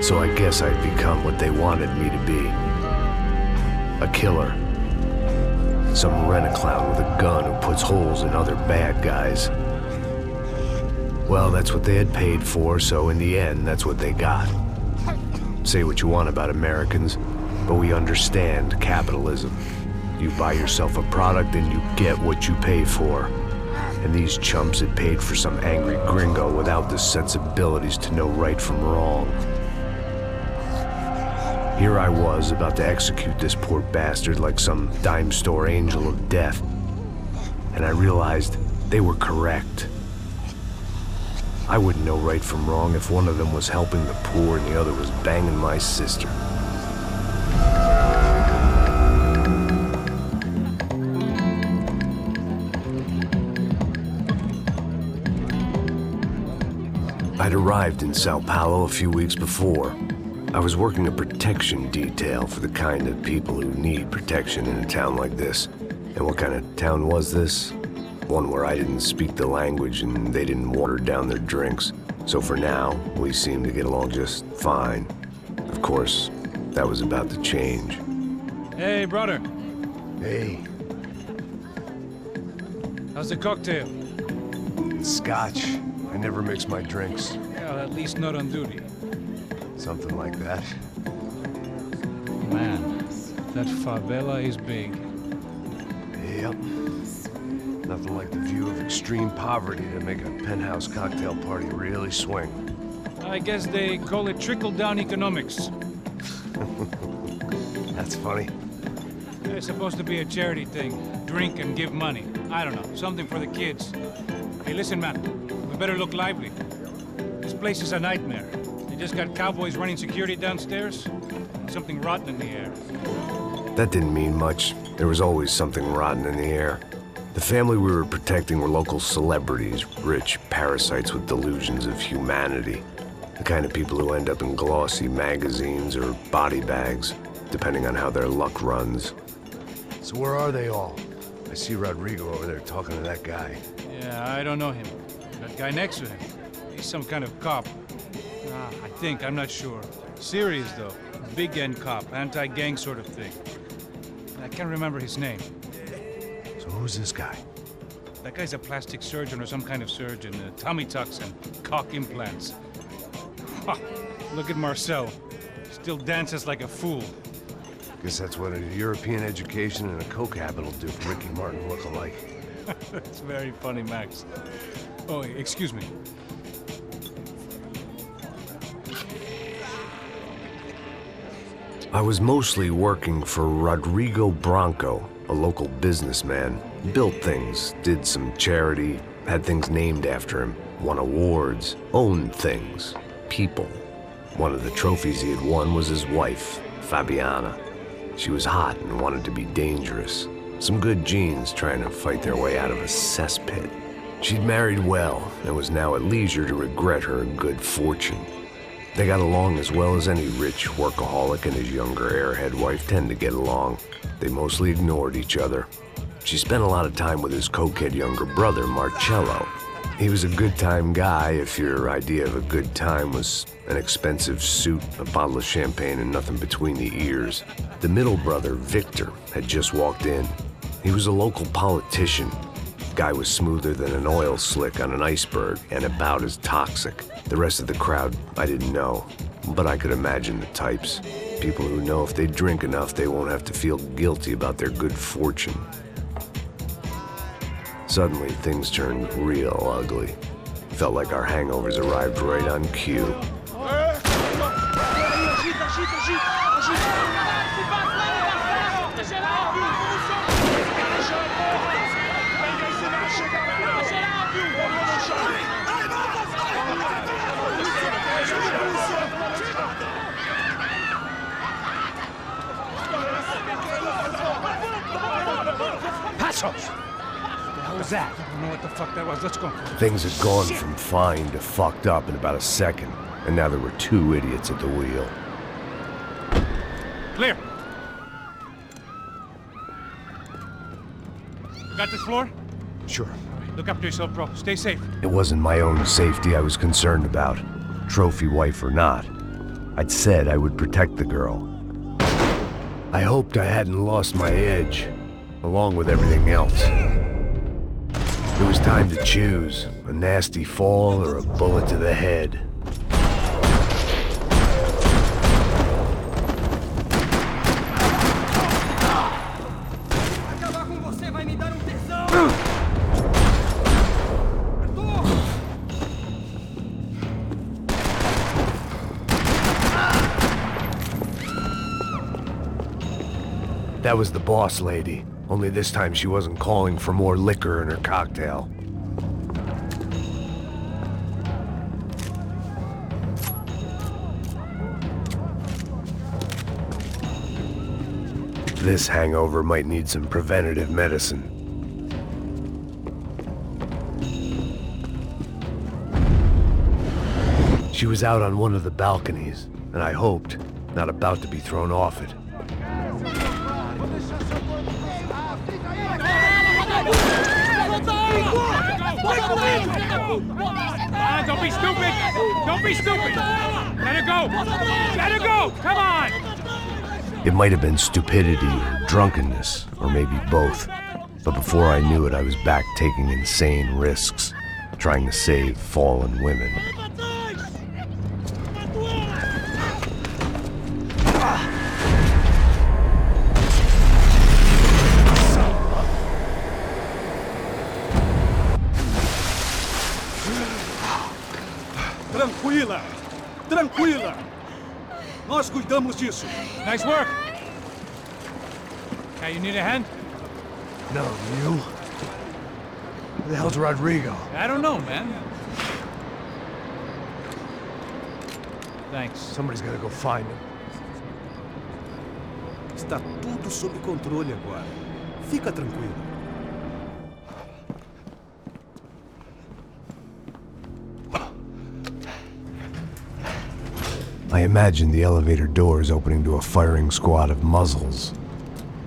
So I guess I'd become what they wanted me to be. A killer. Some rent-a-clown with a gun who puts holes in other bad guys. Well, that's what they had paid for, so in the end, that's what they got. Say what you want about Americans, but we understand capitalism. You buy yourself a product and you get what you pay for. And these chumps had paid for some angry gringo without the sensibilities to know right from wrong. Here I was about to execute this poor bastard like some dime store angel of death. And I realized they were correct. I wouldn't know right from wrong if one of them was helping the poor and the other was banging my sister. I'd arrived in São Paulo a few weeks before. I was working a protection detail for the kind of people who need protection in a town like this. And what kind of town was this? One where I didn't speak the language and they didn't water down their drinks. So for now, we seemed to get along just fine. Of course, that was about to change. Hey, brother. Hey. How's the cocktail? It's scotch. I never mix my drinks. Yeah, at least not on duty. Something like that. Man, that favela is big. Yep. Nothing like the view of extreme poverty to make a penthouse cocktail party really swing. I guess they call it trickle-down economics. That's funny. It's supposed to be a charity thing. Drink and give money. I don't know, something for the kids. Hey, listen, man. We better look lively. This place is a nightmare. They just got cowboys running security downstairs. And something rotten in the air. That didn't mean much. There was always something rotten in the air. The family we were protecting were local celebrities, rich parasites with delusions of humanity. The kind of people who end up in glossy magazines or body bags, depending on how their luck runs. So where are they all? I see Rodrigo over there talking to that guy. Yeah, I don't know him. That guy next to him. He's some kind of cop. I think, I'm not sure. Serious, though. Big end cop, anti-gang sort of thing. I can't remember his name. So who's this guy? That guy's a plastic surgeon or some kind of surgeon. Tummy tucks and cock implants. Ha! Look at Marcel. Still dances like a fool. Guess that's what a European education and a coke habit will do for Ricky Martin look-alike. That's very funny, Max. Oh, excuse me. I was mostly working for Rodrigo Branco, a local businessman. Built things, did some charity, had things named after him, won awards, owned things, people. One of the trophies he had won was his wife, Fabiana. She was hot and wanted to be dangerous. Some good genes trying to fight their way out of a cesspit. She'd married well and was now at leisure to regret her good fortune. They got along as well as any rich workaholic and his younger airhead wife tend to get along. They mostly ignored each other. She spent a lot of time with his cokehead younger brother, Marcello. He was a good-time guy if your idea of a good time was an expensive suit, a bottle of champagne, and nothing between the ears. The middle brother, Victor, had just walked in. He was a local politician. Guy was smoother than an oil slick on an iceberg and about as toxic. The rest of the crowd, I didn't know, but I could imagine the types. People who know if they drink enough, they won't have to feel guilty about their good fortune. Suddenly, things turned real ugly. Felt like our hangovers arrived right on cue. Passos! What was that? I don't know what the fuck that was. Let's go. Things had gone from fine to fucked up in about a second, and now there were two idiots at the wheel. Clear. Got this floor? Sure. All right, look after yourself, bro. Stay safe. It wasn't my own safety I was concerned about, trophy wife or not. I'd said I would protect the girl. I hoped I hadn't lost my edge, along with everything else. It was time to choose, a nasty fall or a bullet to the head. That was the boss lady, only this time she wasn't calling for more liquor in her cocktail. This hangover might need some preventative medicine. She was out on one of the balconies, and I hoped, not about to be thrown off it. Don't be stupid! Don't be stupid! Let her go! Let her go! Come on! It might have been stupidity or drunkenness, or maybe both. But before I knew it, I was back taking insane risks, trying to save fallen women. Tranquila! Tranquila! Nós cuidamos disso. Nice work! Hey, you need a hand? No, you? Who the hell's Rodrigo? I don't know, man. Thanks. Somebody's gotta go find him. Está tudo sob controle agora. Fica tranquilo. I imagined the elevator doors opening to a firing squad of muzzles.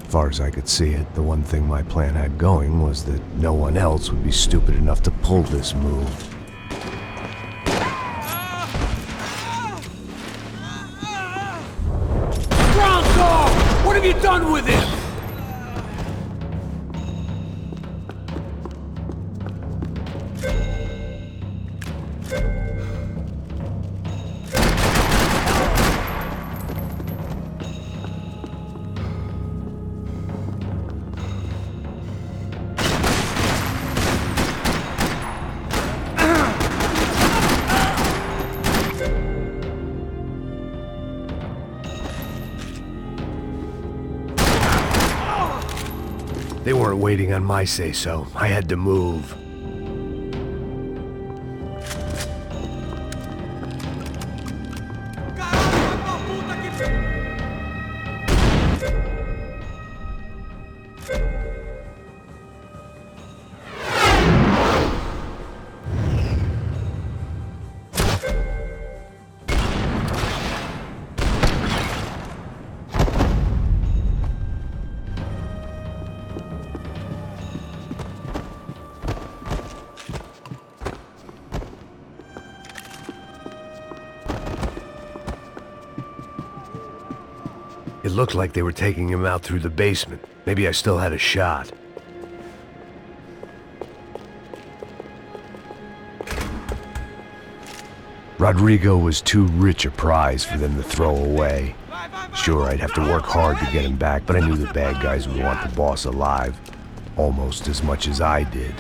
As far as I could see it, the one thing my plan had going was that no one else would be stupid enough to pull this move. Branco! What have you done with him? They weren't waiting on my say-so. I had to move. It looked like they were taking him out through the basement. Maybe I still had a shot. Rodrigo was too rich a prize for them to throw away. Sure, I'd have to work hard to get him back, but I knew the bad guys would want the boss alive, almost as much as I did.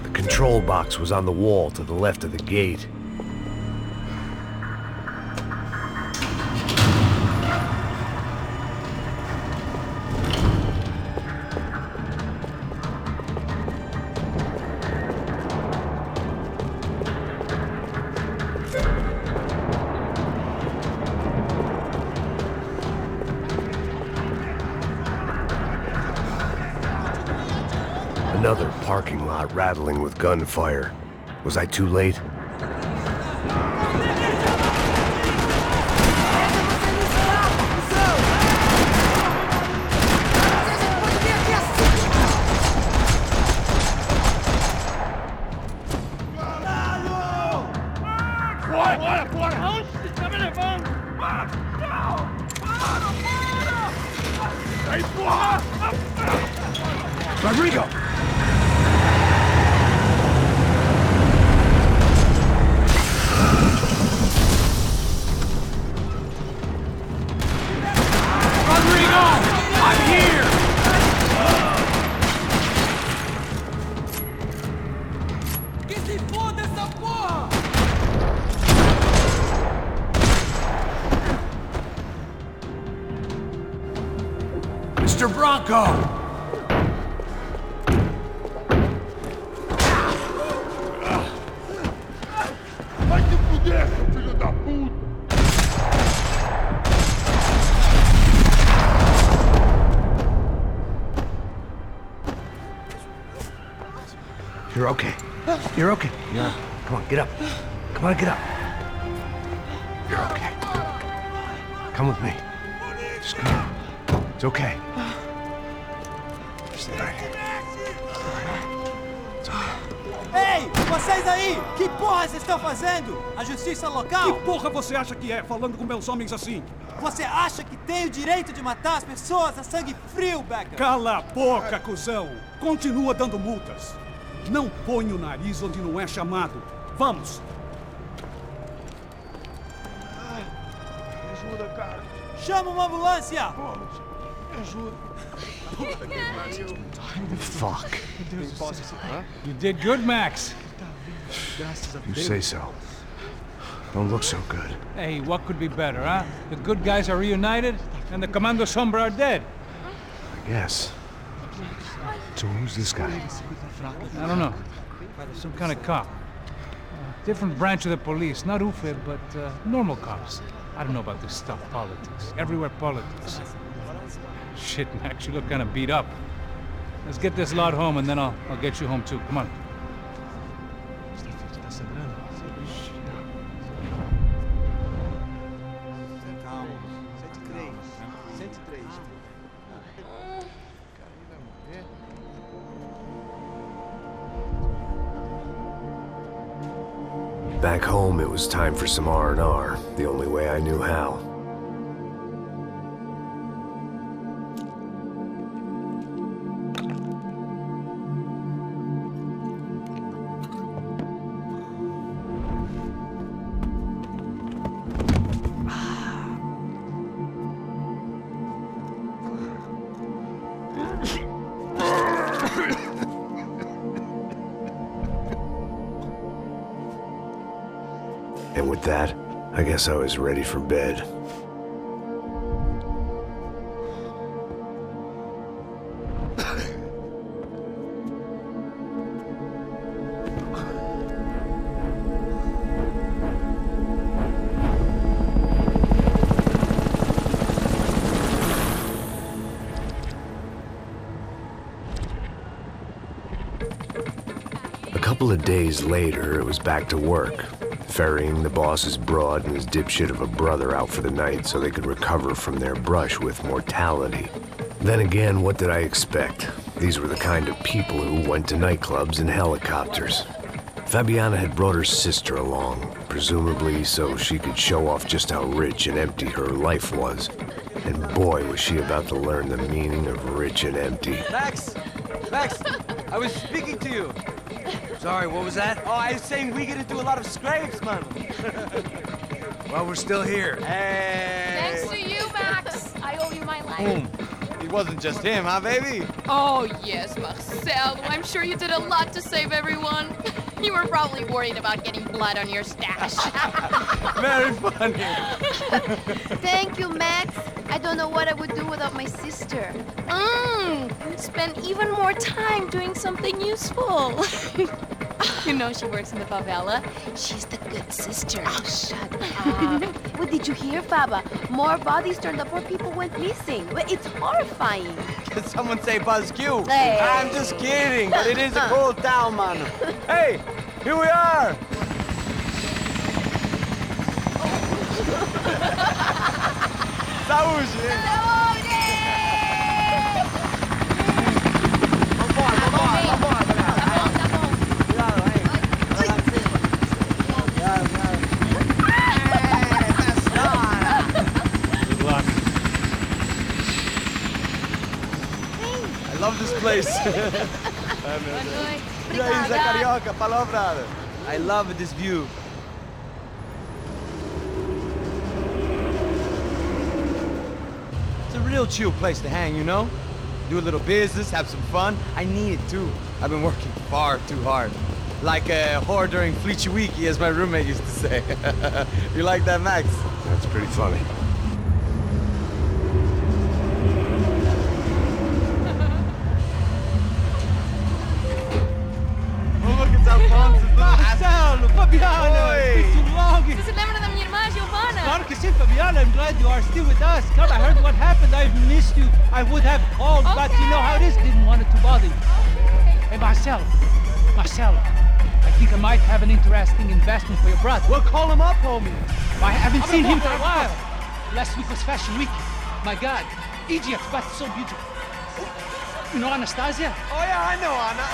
The control box was on the wall to the left of the gate. Another parking lot rattling with gunfire. Was I too late? Rodrigo! Rodrigo! I'm here! Que se foda essa porra! Mr. Branco! You're okay. You're okay. Yeah. Come on, get up. Come on, get up. You're okay. Come with me. Just come on. It's okay. Stay right here. It's okay. Ei, vocês aí! Que porra vocês estão fazendo? A justiça local? Que porra você acha que é, falando com meus homens assim? Você acha que tem o direito de matar as pessoas a sangue frio, Becker? Cala a boca, cuzão! Continua dando multas. Não põe o nariz onde não é chamado. Vamos! Me ajuda, cara. Chama uma ambulância! Me ajuda. Fuck. You did good, Max. You say so. Don't look so good. Hey, what could be better, huh? The good guys are reunited, and the Commando Sombra are dead. I guess. So who's this guy? I don't know. Some kind of cop. Different branch of the police. Not UFE, but normal cops. I don't know about this stuff, politics. Everywhere politics. Shit, Max, you look kind of beat up. Let's get this lot home, and then I'll get you home too. Come on. Back home, it was time for some R&R, the only way I knew how. And with that, I guess I was ready for bed. A couple of days later, it was back to work. Ferrying the boss's broad and his dipshit of a brother out for the night so they could recover from their brush with mortality. Then again, what did I expect? These were the kind of people who went to nightclubs in helicopters. Fabiana had brought her sister along, presumably so she could show off just how rich and empty her life was. And boy, was she about to learn the meaning of rich and empty. Max! Max! I was speaking to you! Sorry, what was that? Oh, I was saying we get to do a lot of scrapes, man. Well, we're still here. Hey! Thanks to you, Max. I owe you my life. Boom. It wasn't just him, huh, baby? Oh, yes, Marcel. I'm sure you did a lot to save everyone. You were probably worried about getting blood on your stash. Very funny. Thank you, Max. I don't know what I would do without my sister. Spend even more time doing something useful. You know she works in the favela. She's the good sister. Oh, shut up. What did you hear, Faba? More bodies turned up, more people went missing. It's horrifying. Did someone say Buzz Q? Hey. I'm just kidding, but it is a cool town, man. Hey, here we are. Saúde! I love this place. E aí, Zé Carioca, falou, brother. I love this view. It's a real chill place to hang, you know? Do a little business, have some fun. I need it too. I've been working far too hard. Like a whore during Fleechy Weeky, as my roommate used to say. You like that, Max? That's pretty funny. Marcelo, Fabiana, it's been too long. Você se lembra da minha irmã, Giovanna? Claro que sim, Fabiana. I'm glad you are still with us. Come, I heard what happened. I've missed you. I would have called, but you know how it is. Didn't want it to bother you. Hey, Marcelo, I think I might have an interesting investment for your brother. Well, call him up, homie. I haven't seen him for a while. Last week was Fashion Week. My God, Egypt, but so beautiful. You know Anastasia? Oh, yeah, I know Anna.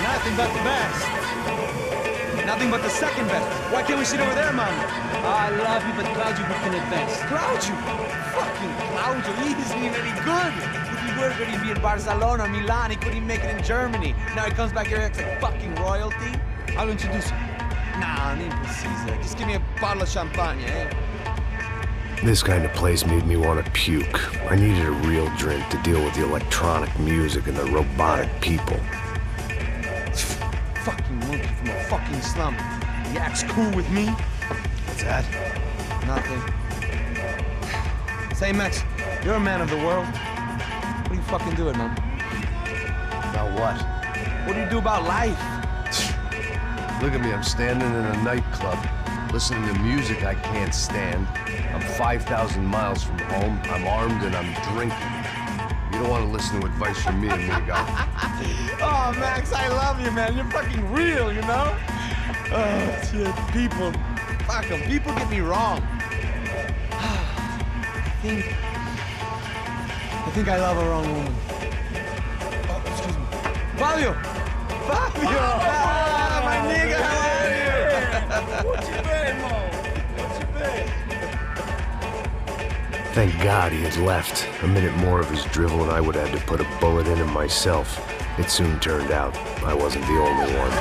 Nothing but the best. Nothing but the second best. Why can't we sit over there, man? I love you, but Claudio booked in advance. Claudio? Fucking Claudio. He isn't even any good. If he were good, he'd be in Barcelona, Milan. He couldn't make it in Germany. Now he comes back here and acts like fucking royalty. I'll introduce you. Nah, nem precisa. Just give me a bottle of champagne, eh? This kind of place made me want to puke. I needed a real drink to deal with the electronic music and the robotic people. Fucking monkey from a fucking slum. He acts cool with me. What's that? Nothing. Say, Max, you're a man of the world. What are you fucking doing, man? About what? What do you do about life? Look at me, I'm standing in a nightclub, listening to music I can't stand. I'm 5,000 miles from home, I'm armed and I'm drinking. You don't want to listen to advice from me, amigo. Oh, Max, I love you, man. You're fucking real, you know? Oh, shit. People. Fuck them. People get me wrong. I think I love a wrong woman. Oh, excuse me. Fabio! Fabio! Ah, my nigga, how are you? What you been, Mo? What you been? Thank God he had left. A minute more of his drivel and I would have had to put a bullet in him myself. It soon turned out I wasn't the only one.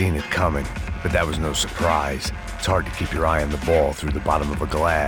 seen it coming, but that was no surprise. It's hard to keep your eye on the ball through the bottom of a glass.